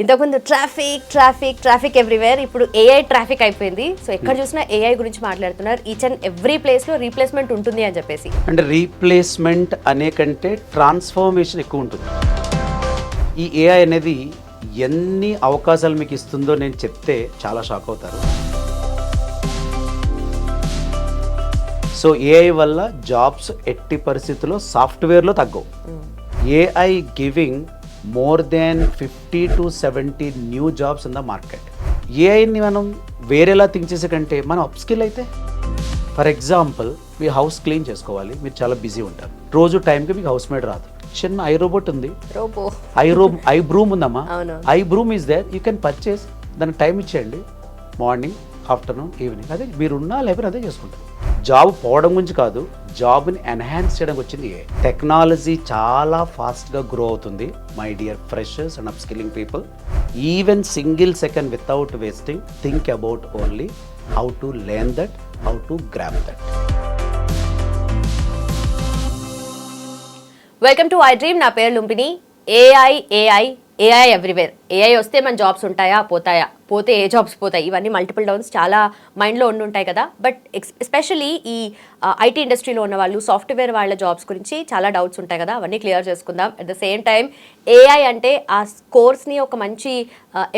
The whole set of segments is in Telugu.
ఇంతకుముందు ట్రాఫిక్ ఎవ్రీవేర్, ఇప్పుడు ఏఐ ట్రాఫిక్ అయిపోయింది. సో ఎక్కడ చూసినా ఏఐ గురించి మాట్లాడుతున్నారు. ఈచ్ అండ్ ఎవ్రీ ప్లేస్ లో రీప్లేస్మెంట్ ఉంటుంది అని చెప్పేసి. అంటే రీప్లేస్మెంట్ అనే కంటే ట్రాన్స్ఫర్మేషన్ ఎక్కువ ఉంటుంది. ఈ ఏఐ అనేది ఎన్ని అవకాశాలు మీకు ఇస్తుందో నేను చెప్తే చాలా షాక్ అవుతారు. సో ఏఐ వల్ల జాబ్స్ ఎట్టి పరిస్థితుల్లో సాఫ్ట్వేర్లో తగ్గవు. AI giving more than 50 to 70 new jobs in the market. ఏఐని మనం వేరేలా థింక్ చేసే కంటే మనం అప్స్కిల్ అయితే, ఫర్ ఎగ్జాంపుల్ మీ హౌస్ క్లీన్ చేసుకోవాలి, మీరు చాలా బిజీ ఉంటారు, రోజు టైంకి మీకు హౌస్ మేడ్ రాదు, చిన్న ఐ రోబోట్ ఉంది, ఐ బ్రూమ్ ఉందమ్మా, I broom is there, you can purchase, దానికి టైం ఇచ్చేయండి, మార్నింగ్ ఆఫ్టర్నూన్ ఈవినింగ్, అదే మీరున్నా లేకపోతే అదే చేసుకుంటారు. జాబ్ పోవడం గురించి కాదు, జాబ్ని ఎన్హాన్స్ చేయడానికి వచ్చింది ఏ. టెక్నాలజీ చాలా ఫాస్ట్గా గ్రో అవుతుంది my dear freshers and upskilling people. Even single second without wasting, think about only how to learn that, how to grab that. Welcome to I dream. నా పేరు లుంపిని. AI everywhere. ఏఐ వస్తే మన జాబ్స్ ఉంటాయా, పోతాయా, పోతే ఏ జాబ్స్ పోతాయి, ఇవన్నీ మల్టిపుల్ డౌన్స్ చాలా మైండ్లో ఉండుంటాయి కదా. బట్ ఎస్పెషలీ ఈ ఐటీ ఇండస్ట్రీలో ఉన్న వాళ్ళు, సాఫ్ట్వేర్ వాళ్ళ జాబ్స్ గురించి చాలా డౌట్స్ ఉంటాయి కదా, అవన్నీ క్లియర్ చేసుకుందాం. At the same time AI అంటే ఆ కోర్స్ని ఒక మంచి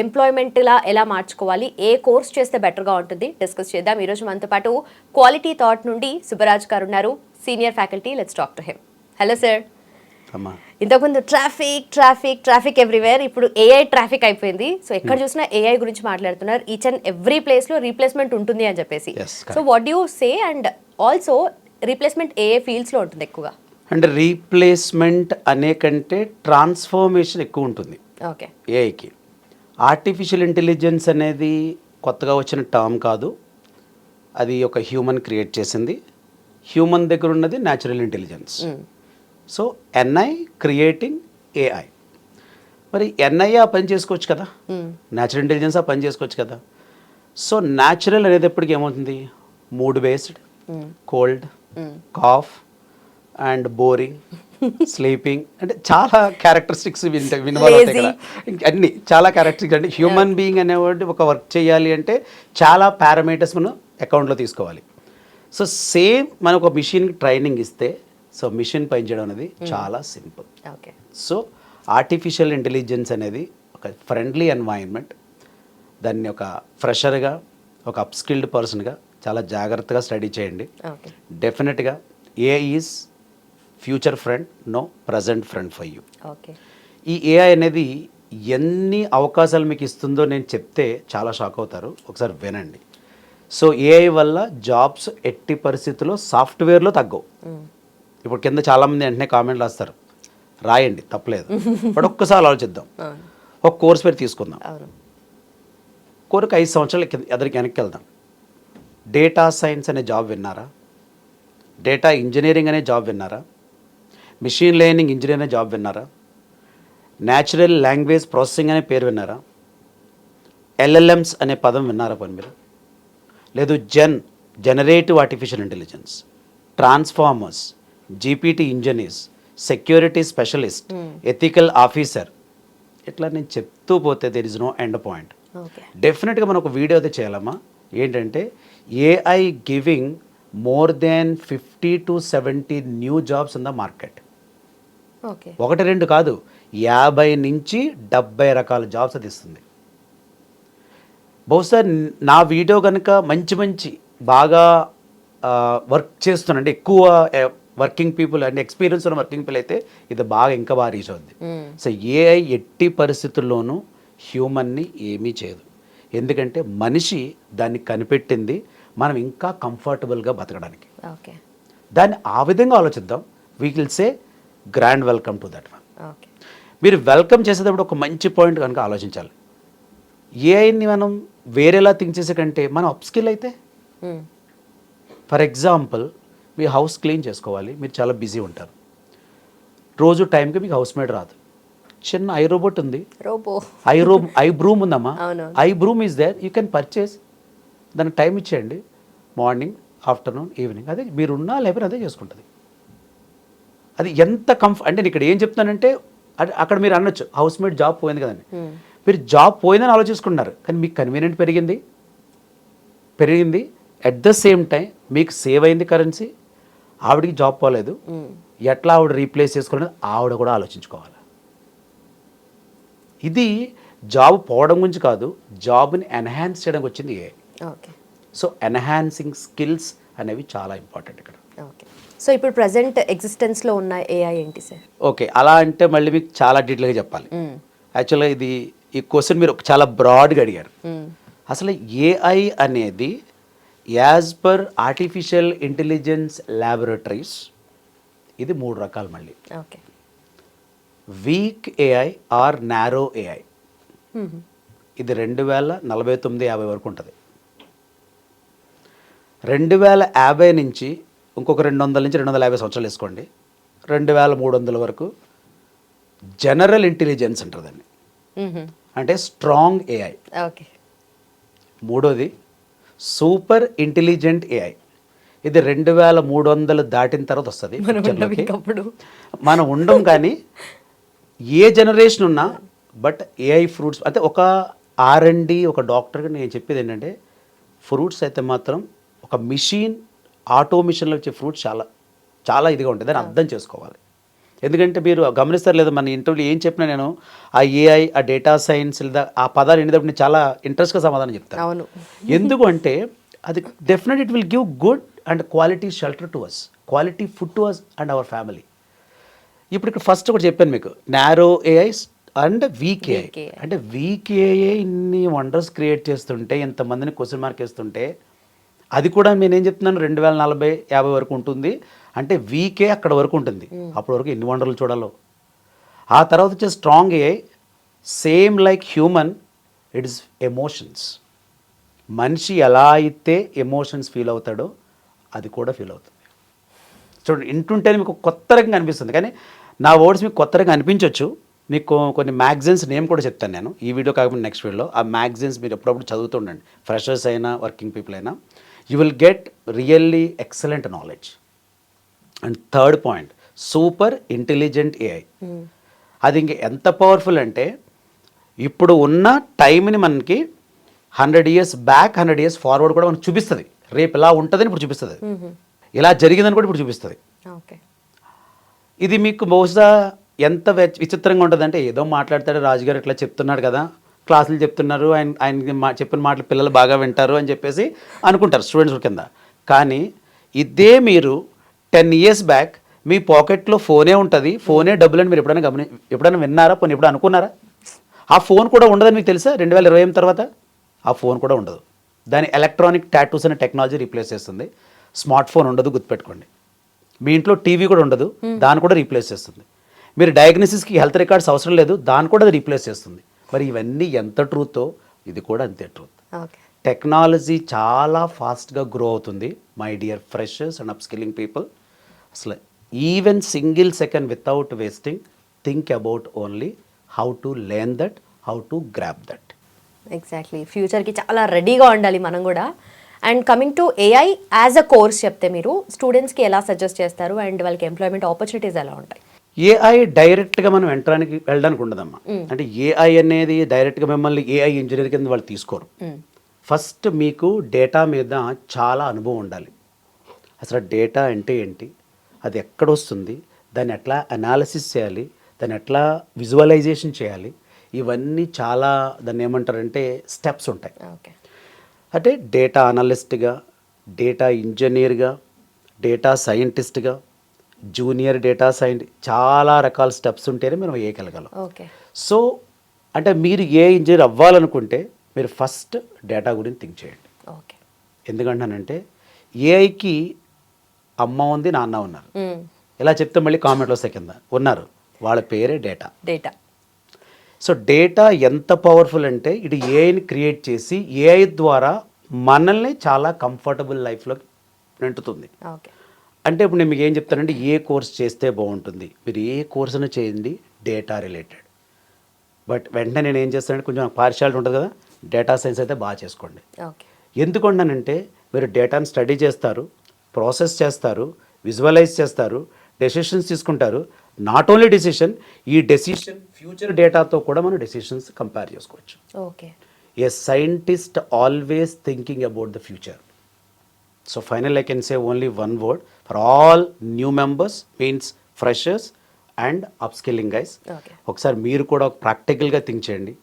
ఎంప్లాయ్మెంట్లా ఎలా మార్చుకోవాలి, ఏ కోర్స్ చేస్తే బెటర్గా ఉంటుంది, డిస్కస్ చేద్దాం. ఈరోజు మనతో పాటు క్వాలిటీ థాట్ నుండి సుబ్బరాజ్ గారు ఉన్నారు, senior faculty. Let's talk to him. Hello sir. ఇంతకుముందు ట్రాఫిక్ ఎవ్రీవేర్, ఇప్పుడు ఏఐ ట్రాఫిక్ అయిపోయింది. సో ఎక్కడ చూసినా ఏఐ గురించి మాట్లాడుతున్నారు. ఈచ్ అండ్ ఎవ్రీ ప్లేస్ లో రీప్లేస్మెంట్ ఉంటుంది అని చెప్పేసి. So what you say, and also replacement A fields లో ఉంటుంది ఎక్కువగా? అంటే రీప్లేస్మెంట్ అనే కంటే ట్రాన్స్ఫర్మేషన్ ఎక్కువ ఉంటుంది ఓకే ఏఐకి. ఆర్టిఫిషియల్ ఇంటెలిజెన్స్ అనేది కొత్తగా వచ్చిన టర్మ్ కాదు, అది ఒక హ్యూమన్ క్రియేట్ చేసింది. హ్యూమన్ దగ్గర ఉన్నది natural intelligence. So NI creating AI. మరి ఎన్ఐ ఆ పని చేసుకోవచ్చు కదా, న్యాచురల్ ఇంటెలిజెన్స్ ఆ పని చేసుకోవచ్చు కదా. సో న్యాచురల్ అనేది ఎప్పటికీ ఏమవుతుంది, mood based, cold, cough and boring, sleeping, అంటే చాలా క్యారెక్టరిస్టిక్స్ వినవాలి ఇక్కడ. అన్ని చాలా క్యారెక్టరిస్టిక్స్. అంటే హ్యూమన్ బీయింగ్ అనేవాడు ఒక వర్క్ చేయాలి అంటే చాలా పారామీటర్స్ మనం అకౌంట్లో తీసుకోవాలి. సో సేమ్ మనం ఒక మిషన్కి ట్రైనింగ్ ఇస్తే, సో మిషన్ పనిచేయడం అనేది చాలా సింపుల్. సో ఆర్టిఫిషియల్ ఇంటెలిజెన్స్ అనేది ఒక ఫ్రెండ్లీ ఎన్వైరన్మెంట్. దాన్ని ఒక ఫ్రెషర్గా, ఒక అప్స్కిల్డ్ పర్సన్గా చాలా జాగ్రత్తగా స్టడీ చేయండి. డెఫినెట్గా AI is future friend, no present friend for you. ఈ ఏఐ అనేది ఎన్ని అవకాశాలు మీకు ఇస్తుందో నేను చెప్తే చాలా షాక్ అవుతారు, ఒకసారి వినండి. సో ఏఐ వల్ల జాబ్స్ ఎట్టి పరిస్థితుల్లో సాఫ్ట్వేర్లో తగ్గవు. ఇప్పుడు కింద చాలామంది వెంటనే కామెంట్లు రాస్తారు, రాయండి తప్పలేదు, బట్ ఒక్కసారి ఆలోచిద్దాం. ఒక కోర్స్ పేరు తీసుకుందాం, కోర్సుకి 5 సంవత్సరాలు ఎదురికి వెనక్కి వెళ్దాం. డేటా సైన్స్ అనే జాబ్ విన్నారా? డేటా ఇంజనీరింగ్ అనే జాబ్ విన్నారా? మిషన్ లెర్నింగ్ ఇంజనీర్ అనే జాబ్ విన్నారా? న్యాచురల్ లాంగ్వేజ్ ప్రాసెసింగ్ అనే పేరు విన్నారా? ఎల్ఎల్ఎమ్స్ అనే పదం విన్నారా పని మీరు? లేదు generative artificial intelligence, transformers, GPT engineers, security specialist, ethical officer, ఇట్లా నేను చెప్తూ పోతే there is no end point. డెఫినెట్గా మనం ఒక వీడియో అయితే చేయాలమ్మా. ఏంటంటే AI giving more than 50 to 70 new jobs in the market. 1-2 కాదు, 50 నుంచి 70 రకాల జాబ్స్ అది ఇస్తుంది. బహుశా నా వీడియో కనుక మంచి బాగా వర్క్ చేస్తున్నాండి, ఎక్కువ వర్కింగ్ పీపుల్ అంటే ఎక్స్పీరియన్స్ ఉన్న వర్కింగ్ పీపుల్ అయితే ఇది ఇంకా బాగా రీచ్ అవుద్ది. సో ఏఐ ఎట్టి పరిస్థితుల్లోనూ హ్యూమన్ని ఏమీ చేయదు, ఎందుకంటే మనిషి దాన్ని కనిపెట్టింది మనం ఇంకా కంఫర్టబుల్గా బతకడానికి. దాన్ని ఆ విధంగా ఆలోచిద్దాం. We will say grand welcome to that one. మీరు వెల్కమ్ చేసేటప్పుడు ఒక మంచి పాయింట్ కనుక ఆలోచించాలి. ఏఐని మనం వేరేలా థింక్ చేసే కంటే మనం అప్స్కిల్ అయితే, ఫర్ ఎగ్జాంపుల్ మీ హౌస్ క్లీన్ చేసుకోవాలి, మీరు చాలా బిజీ ఉంటారు, రోజు టైంకి మీకు హౌస్ మేడ్ రాదు, చిన్న ఐ రోబోట్ ఉంది, ఐ బ్రూమ్ ఉందమ్మా, I broom is there, you can purchase, దానికి టైం ఇచ్చేయండి, మార్నింగ్ ఆఫ్టర్నూన్ ఈవినింగ్, అదే మీరున్నా లేకపోతే అదే చేసుకుంటుంది. అది ఎంత అంటే నేను ఇక్కడ ఏం చెప్తానంటే, అక్కడ మీరు అనొచ్చు హౌస్ మేడ్ జాబ్ పోయింది కదండి, మీరు జాబ్ పోయిందని ఆలోచించుకుంటున్నారు, కానీ మీకు కన్వీనియంట్ పెరిగింది అట్ ద సేమ్ టైం మీకు సేవ్ అయింది కరెన్సీ, ఆవిడకి జాబ్ పోలేదు, ఎట్లా ఆవిడ రీప్లేస్ చేసుకోవాలని ఆవిడ కూడా ఆలోచించుకోవాలి. ఇది జాబ్ పోవడం గురించి కాదు, జాబ్ని ఎన్హాన్స్ చేయడానికి వచ్చింది ఏ. ఓకే. సో ఎన్హాన్సింగ్ స్కిల్స్ అనేవి చాలా ఇంపార్టెంట్ ఇక్కడ. ఓకే. సో ఇప్పుడు ప్రజెంట్ ఎగ్జిస్టెన్స్లో ఉన్న ఏఐ ఏంటి సార్? ఓకే, అలా అంటే మళ్ళీ మీకు చాలా డీటెయిల్గా చెప్పాలి. యాక్చువల్గా ఈ క్వశ్చన్ మీరు చాలా బ్రాడ్గా అడిగారు. అసలు ఏఐ అనేది as per artificial intelligence laboratories ఇది 3 రకాలు. మళ్ళీ okay. Weak AI or narrow AI, ఇది 2049-50 వరకు ఉంటుంది. 2050 నుంచి ఇంకొక 200 నుంచి 250 సంవత్సరాలు వేసుకోండి, 2300 వరకు జనరల్ ఇంటెలిజెన్స్ అంటారు దాన్ని, అంటే స్ట్రాంగ్ ఏఐ. ఓకే. మూడోది సూపర్ ఇంటెలిజెంట్ ఏఐ, ఇది 2300 దాటిన తర్వాత వస్తుంది. మనం ఉండం కానీ ఏ జనరేషన్ ఉన్నా, బట్ ఏఐ ఫ్రూట్స్ అంటే ఒక R&D ఒక డాక్టర్గా నేను చెప్పేది ఏంటంటే, ఫ్రూట్స్ అయితే మాత్రం ఒక మిషన్ ఆటోమేషన్లో వచ్చే ఫ్రూట్స్ చాలా చాలా ఇదిగా ఉంటుంది, దాన్ని అర్థం చేసుకోవాలి. ఎందుకంటే మీరు గమనిస్తారు లేదా, మన ఇంటర్వ్యూలో ఏం చెప్పినా నేను ఆ ఏఐ, ఆ డేటా సైన్స్ లేదా ఆ పదాలు ఎన్నిటప్పుడు నేను చాలా ఇంట్రెస్ట్గా సమాధానం చెప్తాను. అవును. ఎందుకు అంటే అది definite it will give good and quality shelter to us, quality food to us and our family. ఇప్పుడు ఇక్కడ ఫస్ట్ ఒకటి చెప్పాను మీకు, narrow AI and weak AI. అంటే వీక్ ఏఐ ఇన్ని వండర్స్ క్రియేట్ చేస్తుంటే, ఎంతమందిని క్వశ్చన్ మార్క్ వేస్తుంటే, అది కూడా నేను ఏం చెప్తున్నాను 2040-50 వరకు ఉంటుంది అంటే వీకే అక్కడ వరకు ఉంటుంది. అప్పటి వరకు ఎన్ని వండర్లు చూడాలో. ఆ తర్వాత వచ్చే strong AI same like human, it is emotions. మనిషి ఎలా అయితే ఎమోషన్స్ ఫీల్ అవుతాడో అది కూడా ఫీల్ అవుతుంది. చూడండి, వింటుంటేనే మీకు కొత్త రకంగా అనిపిస్తుంది, కానీ నా వర్డ్స్ మీకు కొత్త రకంగా అనిపించవచ్చు. మీకు కొన్ని మ్యాగజైన్స్ నేమ్ కూడా చెప్తాను నేను, ఈ వీడియో కాకుండా నెక్స్ట్ వీడియోలో. ఆ మ్యాగజైన్స్ మీరు ఎప్పుడప్పుడు చదువుతూ ఉండండి, ఫ్రెషర్స్ అయినా వర్కింగ్ పీపుల్ అయినా. You will get really excellent knowledge. And third point, super intelligent AI. అది ఇంక ఎంత పవర్ఫుల్ అంటే, ఇప్పుడు ఉన్న టైంని మనకి 100 years బ్యాక్ 100 years ఫార్వర్డ్ కూడా మనకు చూపిస్తుంది. రేపు ఇలా ఉంటుందని ఇప్పుడు చూపిస్తుంది, ఇలా జరిగిందని కూడా ఇప్పుడు చూపిస్తుంది. ఓకే. ఇది మీకు బహుశా ఎంత విచిత్రంగా ఉంటుందంటే, ఏదో మాట్లాడతాడు రాజుగారు ఇట్లా చెప్తున్నాడు కదా, క్లాసులు చెప్తున్నారు, ఆయన చెప్పిన మాటలు పిల్లలు బాగా వింటారు అని చెప్పేసి అనుకుంటారు స్టూడెంట్స్ కింద. కానీ ఇదే మీరు 10 years బ్యాక్ మీ పాకెట్లో ఫోనే ఉంటుంది, ఫోనే డబ్బులు అని మీరు ఎప్పుడైనా విన్నారా? పోనీ ఎప్పుడు అనుకున్నారా? ఆ ఫోన్ కూడా ఉండదని మీకు తెలుసా? 2028 తర్వాత ఆ ఫోన్ కూడా ఉండదు. దాని ఎలక్ట్రానిక్ టాటూస్ అనే టెక్నాలజీ రీప్లేస్ చేస్తుంది. స్మార్ట్ ఫోన్ ఉండదు, గుర్తుపెట్టుకోండి. మీ ఇంట్లో టీవీ కూడా ఉండదు, దాన్ని కూడా రీప్లేస్ చేస్తుంది. మీరు డయాగ్నోసిస్కి హెల్త్ రికార్డ్స్ అవసరం లేదు, దాన్ని కూడా అది రీప్లేస్ చేస్తుంది. మరి ఇవన్నీ ఎంత ట్రూతో ఇది కూడా అంతే ట్రూత్. టెక్నాలజీ చాలా ఫాస్ట్గా గ్రో అవుతుంది my dear freshers and upskilling people. అసలు even single second without wasting, think about only how to learn that, how to grasp that. Exactly, ఫ్యూచర్కి చాలా రెడీగా ఉండాలి మనం కూడా. And coming to AI as a course చెప్తే మీరు స్టూడెంట్స్కి ఎలా సజెస్ట్ చేస్తారు అండ్ వాళ్ళకి ఎంప్లాయ్మెంట్ ఆపర్చునిటీస్ ఎలా ఉంటాయి? ఏఐ డైరెక్ట్గా మనం వెళ్ళడానికి ఉండదమ్మా. అంటే ఏఐ అనేది డైరెక్ట్గా మిమ్మల్ని ఏఐ ఇంజనీర్ కింద వాళ్ళు తీసుకోరు. ఫస్ట్ మీకు డేటా మీద చాలా అనుభవం ఉండాలి. అసలు డేటా అంటే ఏంటి, అది ఎక్కడ వస్తుంది, దాన్ని ఎట్లా అనాలిసిస్ చేయాలి, దాన్ని ఎట్లా విజువలైజేషన్ చేయాలి, ఇవన్నీ చాలా దాన్ని ఏమంటారంటే స్టెప్స్ ఉంటాయి. అంటే డేటా అనలిస్ట్గా, డేటా ఇంజనీర్గా, డేటా సైంటిస్ట్గా, జూనియర్ డేటా సైంటిస్ట్, చాలా రకాల స్టెప్స్ ఉంటేనే మనం వేయగలగలం. సో అంటే మీరు ఏ ఇంజనీర్ అవ్వాలనుకుంటే మీరు ఫస్ట్ డేటా గురించి థింక్ చేయండి. ఎందుకంటానంటే ఏఐకి అమ్మ ఉంది, నాన్న ఉన్నారు. ఇలా చెప్తే మళ్ళీ కామెంట్లో వస్తాయి కింద, ఉన్నారు, వాళ్ళ పేరే డేటా. సో డేటా ఎంత పవర్ఫుల్ అంటే ఇది ఏఐని క్రియేట్ చేసి ఏఐ ద్వారా మనల్ని చాలా కంఫర్టబుల్ లైఫ్లోకి నెంటుతుంది. అంటే ఇప్పుడు నేను మీకు ఏం చెప్తానంటే, ఏ కోర్స్ చేస్తే బాగుంటుంది, మీరు ఏ కోర్స్ అయినా చేయండి డేటా రిలేటెడ్. బట్ వెంటనే నేను ఏం చేస్తానంటే, కొంచెం పార్షియాలిటీ ఉంటుంది కదా, డేటా సైన్స్ అయితే బాగా చేసుకోండి. ఎందుకంటానంటే మీరు డేటాను స్టడీ చేస్తారు, ప్రాసెస్ చేస్తారు, విజువలైజ్ చేస్తారు, డెసిషన్స్ తీసుకుంటారు. నాట్ ఓన్లీ డెసిషన్, ఈ డెసిషన్ ఫ్యూచర్ డేటాతో కూడా మనం డెసిషన్స్ కంపేర్ చేసుకోవచ్చు. Okay. A scientist always thinking about the future. So final I can say only one word for all new members, means freshers and upskilling guys. Okay. ఒకసారి మీరు కూడా ప్రాక్టికల్గా థింక్ చేయండి.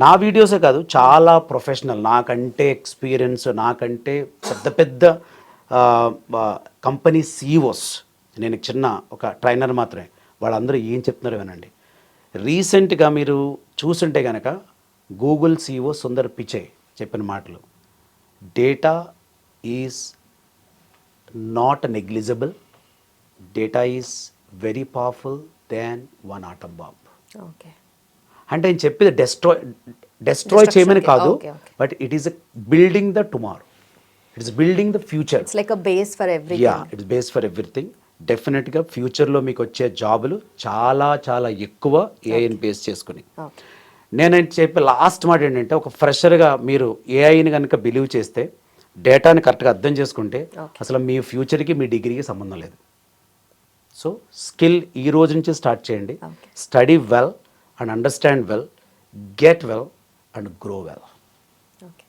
నా వీడియోసే కాదు, చాలా ప్రొఫెషనల్, నాకంటే ఎక్స్పీరియన్స్, నాకంటే పెద్ద పెద్ద కంపెనీ సీఈఓస్, నేను చిన్న ఒక ట్రైనర్ మాత్రమే, వాళ్ళందరూ ఏం చెప్తున్నారో వినండి. రీసెంట్గా మీరు చూసుంటే కనుక గూగుల్ సీఈఓ సుందర్ పిచై చెప్పిన మాటలు, data is not negligible, data is very powerful than one atom bomb. Okay. అంటే ఆయన చెప్పేది డెస్ట్రాయ్ చేయమని కాదు, Okay, okay. But it is building the tomorrow, it is building the future. It's like a base for everything. Yeah, it's base for everything. డెఫినెట్గా ఫ్యూచర్లో మీకు వచ్చే జాబులు చాలా చాలా ఎక్కువ ఏఐని బేస్ చేసుకుని. ఓకే. నేను చెప్పే లాస్ట్ మాట ఏంటంటే, ఒక ఫ్రెషర్గా మీరు ఏఐని కనుక బిలీవ్ చేస్తే, డేటాని కరెక్ట్గా అర్థం చేసుకుంటే, అసలు మీ ఫ్యూచర్కి మీ డిగ్రీకి సంబంధం లేదు. సో స్కిల్ ఈ రోజు నుంచి స్టార్ట్ చేయండి. Study well and understand well, get well and grow well. Okay,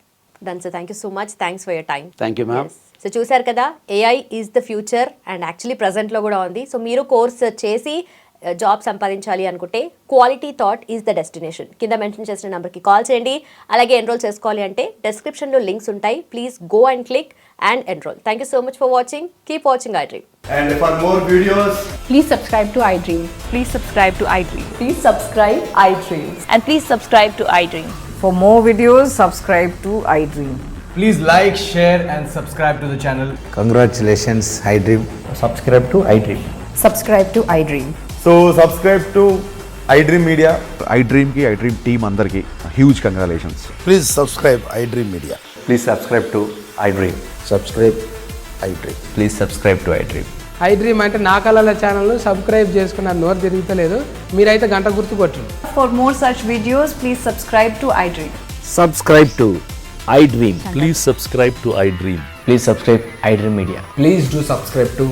done sir. Thank you so much. Thanks for your time. Thank you ma'am. So చూశారు కదా, AI is the future and actually ప్రజెంట్లో కూడా ఉంది. సో మీరు కోర్స్ చేసి జాబ్ సంపాదించాలి అనుకుంటే quality thought is the destination. కింద మెన్షన్ చేసిన నెంబర్కి కాల్ చేయండి. అలాగే ఎన్రోల్ చేసుకోవాలి అంటే డిస్క్రిప్షన్లో లింక్స్ ఉంటాయి. Please go and click and enroll. Thank you so much for watching. Keep watching iDream. And for more videos, Please subscribe to iDream. Please subscribe to iDream. Please subscribe iDream. And please subscribe to iDream. For more videos, subscribe to iDream. please like, share and subscribe to the channel. Congratulations, iDream. Subscribe to iDream. Subscribe to iDream. So subscribe to iDream Media. iDream ki iDream team andarki huge congratulations. Please subscribe iDream Media. Please subscribe to iDream. Subscribe iDream. Please subscribe to iDream. iDream అంటే నా కళల ఛానల్ను సబ్స్క్రైబ్ చేసుకున్న నోరు తిరుగుతలేదు, మీరైతే గంట గుర్తు కొట్టండి. For more such videos, please subscribe to iDream. Subscribe to iDream. Please subscribe to iDream. Please subscribe iDream Media. Please do subscribe to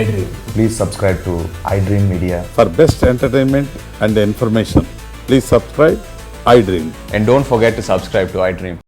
iDream. Please subscribe to iDream Media. For best entertainment and information, please subscribe iDream. And don't forget to subscribe to iDream.